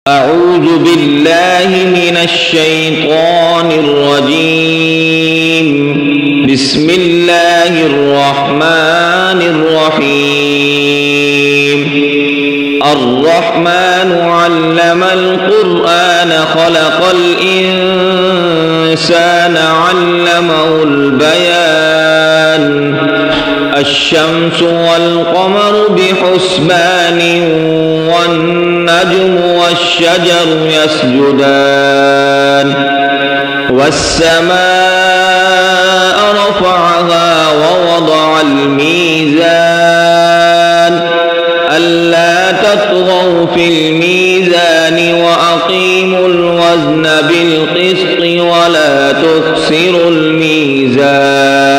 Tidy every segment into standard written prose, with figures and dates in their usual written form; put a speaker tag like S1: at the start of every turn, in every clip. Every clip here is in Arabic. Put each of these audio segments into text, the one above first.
S1: أعوذ بالله من الشيطان الرجيم. بسم الله الرحمن الرحيم. الرحمن علم القرآن خلق الإنسان علمه البيان. الشمس والقمر بحسبان والنجم والشجر يسجدان. والسماء رفعها ووضع الميزان ألا تطغوا في الميزان وأقيموا الوزن بالقسط ولا تخسروا الميزان.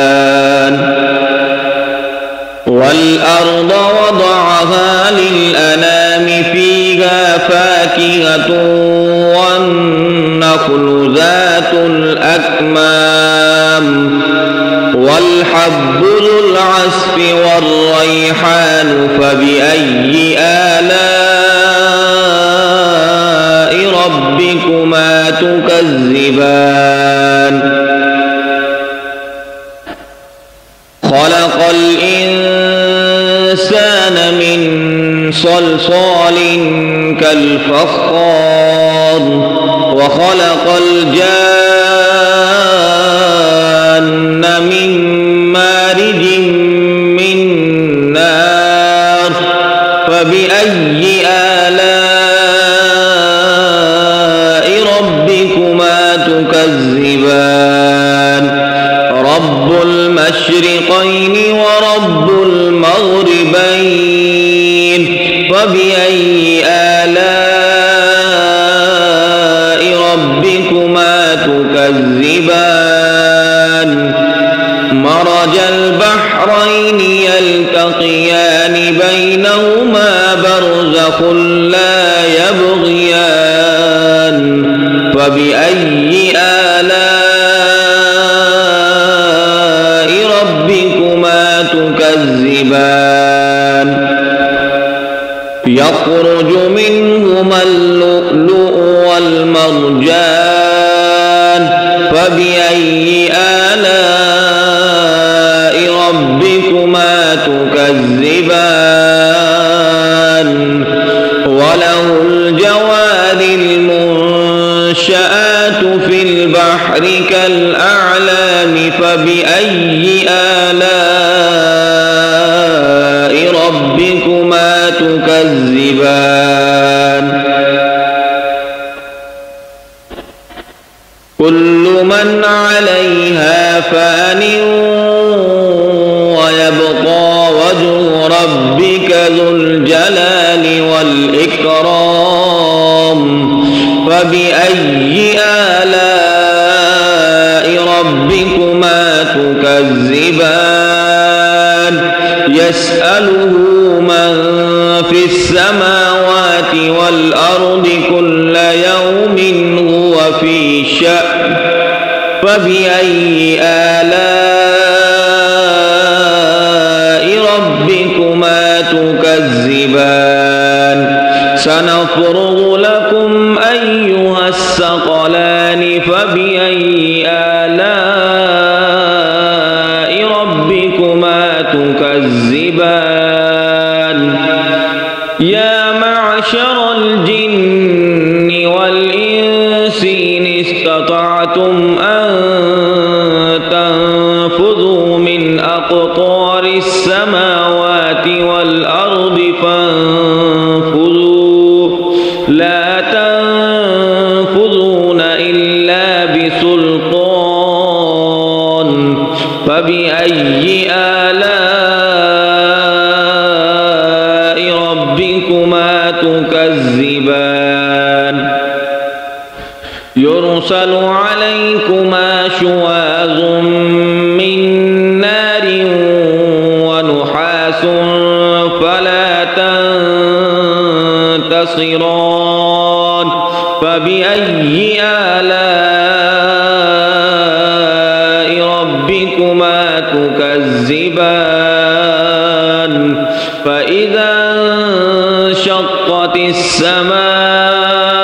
S1: والأرض وضعها للأنام فيها فاكهة والنخل ذات الأكمام والحب ذو العصف والريحان فبأي آلاء ربكما تكذبان. خلق الإنسان من صلصال كالفخار وخلق الجان من مارج من نار فبأي آلاء ربكما تكذبان. رب المشرقين ورب المغربين فبأي آلاء ربكما تكذبان. مرج البحرين يلتقيان بينهما برزخ لا يبغيان فبأي آلاء ربكما تكذبان. يخرج منهما اللؤلؤ والمرجان فبأي آلاء ربكما تكذبان. وله الجوار المنشآت في البحر كالأعلام فبأي آلاء ربكما تكذبان. كل من عليها فان ويبقى وجه ربك ذو الجلال والإكرام فبأي آلاء ربكما تكذبان. يسأله من في السماوات والأرض كل يوم هو في شأن فبأي آلاء ربكما تكذبان. سنفرغ لكم أيها الثقلان فبأي آلاء ربكما تكذبان. يا معشر الجن والإنس إن استطعتم أن تنفذوا من أقطار السماوات والأرض فانفذوا لا تنفذون إلا بسلطان فبأي آلاء ربكما تكذبان. يرسل عليكما شواظ من نار ونحاس فلا تنتصران فبأي آلاء ربكما تكذبان. فإذا انشقت السماء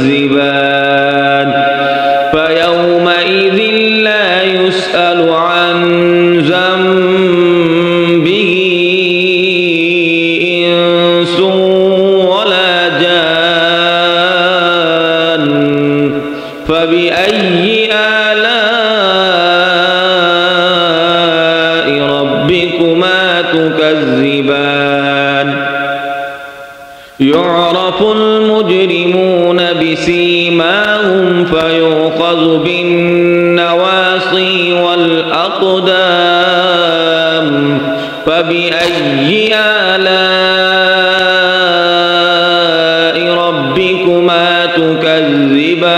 S1: تكذبان فيومئذ لا يسأل عن ذنبه إنس ولا جان فبأي آلاء ربكما تكذبان يعرف المجرمون بسيماهم فيؤخذ بالنواصي والأقدام فبأي آلاء ربكما تكذبان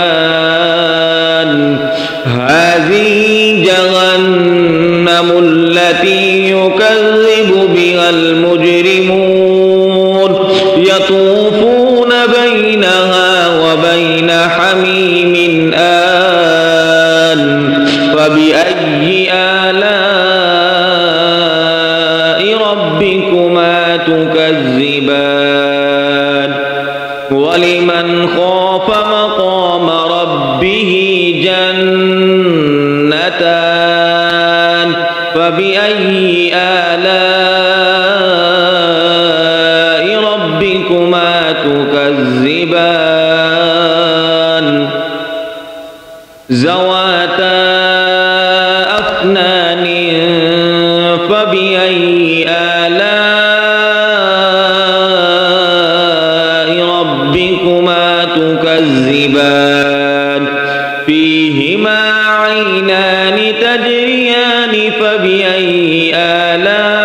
S1: هذه جهنم التي يكذب بها المجرمون يطوفون بينها وبين حميم آن فبأي آلاء ربكما تكذبان ولمن خاف مقام ربه جنتان فبأي آلاء ربكما تكذبان ذواتا أفنان فبأي آلاء ربكما تكذبان فيهما عينان تجريان فبأي آلاء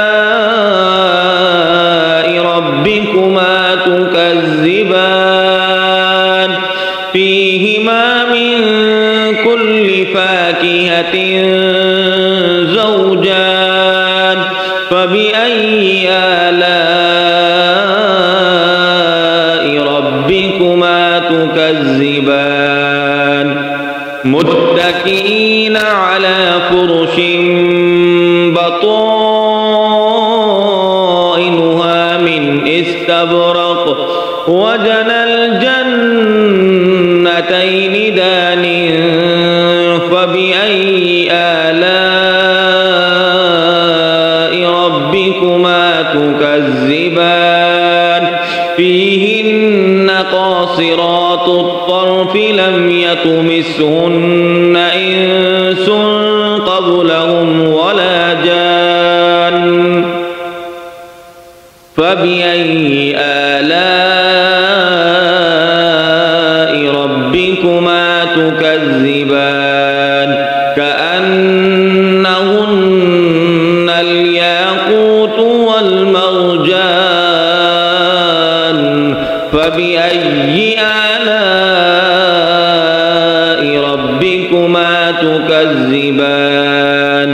S1: ربكما تكذبان فيهما من كل فاكهة زوجان فبأي آلاء ربكما تكذبان متكئين على فرش بطائنها من استبرق وجنى الجنتين دان فبأي آلاء ربكما تكذبان فيهن قاصرات الطرف لم يطمسهن إنس قبلهم ولا جان فبأي آلاء ربكما تكذبان كأنهن الياقوت والمرجان فبأي آلاء ربكما تكذبان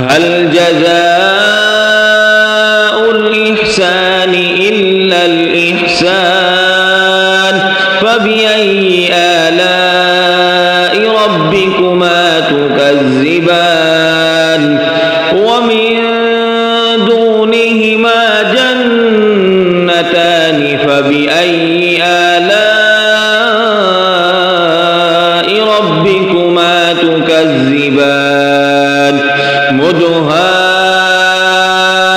S1: هل جزاء الإحسان إلا الإحسان فبأي آلاء ربكما تكذبان ومن دونهما جنتان فبأي آلاء ربكما تكذبان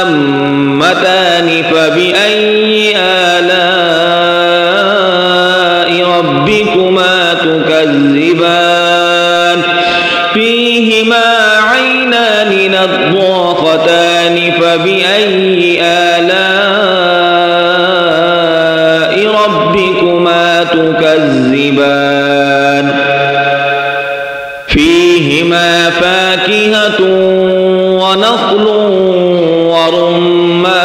S1: مدهامتان فبأي آلاء ربكما تكذبان فيهما عينان نضاختان فبأي آلاء ربكما تكذبان فيهما فاكهة ونخل ورمان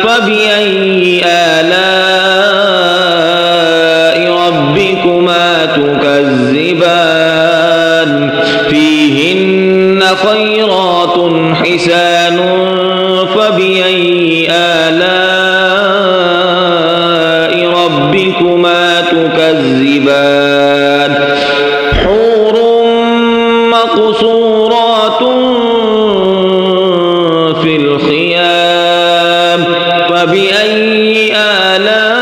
S1: فبأي آلاء ربكما تكذبان فيهن خيرات حسان فبأي آلاء ربكما تكذبان حور مقصورات في الخيام فبأي آلاء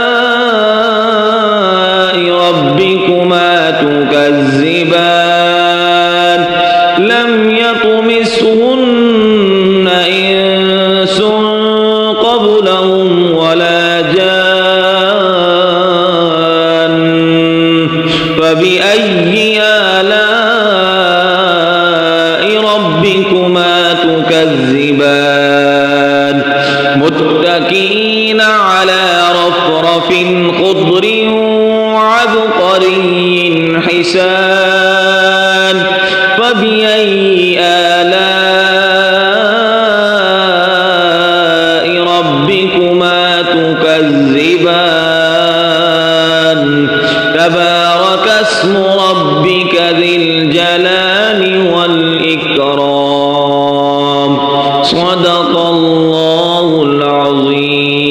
S1: فبأي آلاء ربكما تكذبان متكئين على رفرف خضر وعبقري حسان فبأي آلاء ربكما تكذبان تبارك اسم ربك ذي الجلال والإكرام صدق الله العظيم.